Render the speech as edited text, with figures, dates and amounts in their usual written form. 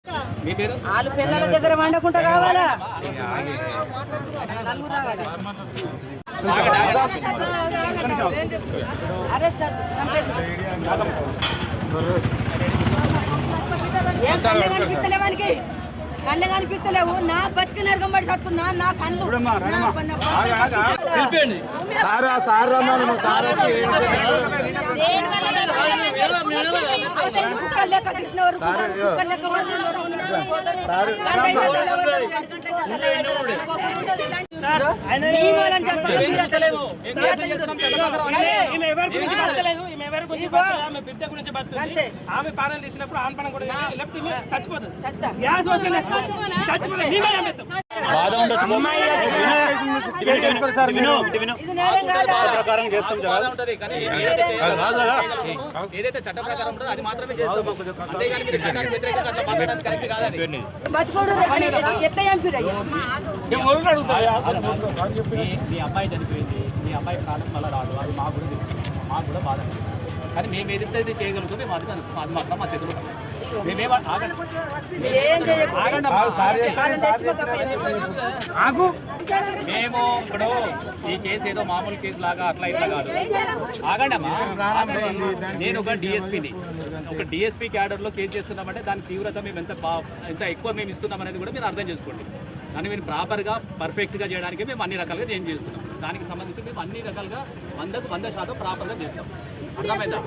వాళ్ళు పిల్లల దగ్గర వండకుండా కావాలా నలుగురు రావాలా అరెస్ట్ కనిపిస్తలేవానికి కళ్ళు కనిపిస్తలేవు నా బతికి నరకబడి చస్తున్నా నా కళ్ళు ఆమె పాలన తీసినప్పుడు ఆన్పణ కూడా చచ్చిపోతుంది ఏదైతే చట్ట ప్రకారం ఉంటుందో అది మాత్రమే చేస్తాం. అంతేగాని మీరు చట్టానికి వ్యతిరేకంగా అట్లా మాట్లాడడానికి కరెక్ట్ కాదని. మీ అమ్మాయి చనిపోయింది, మీ అమ్మాయి ప్రాణం మళ్ళీ రాదు, అది మాకు కూడా తెలుసు, మాకు కూడా బాధ అనిపిస్తుంది. కానీ మేము ఏదైతే చేయగలుగుతాం మేము అది మాత్రం మా చేతులు మేము ఇప్పుడు ఈ కేసు ఏదో మామూలు కేసు లాగా అట్లా ఇట్లా కాదు. ఆగండి అమ్మా, నేను ఒక డిఎస్పీ క్యాడర్లో కేసు చేస్తున్నామంటే దాని తీవ్రత మేము ఎంత ఎక్కువ మేము ఇస్తున్నాం అనేది కూడా మీరు అర్థం చేసుకోండి. దాన్ని మేము ప్రాపర్గా పర్ఫెక్ట్గా చేయడానికి మేము అన్ని రకాలుగా నేను చేస్తున్నాం. దానికి సంబంధించి మేము అన్ని రకాలుగా 100% ప్రాపర్గా చేస్తాం. అర్థమైందా?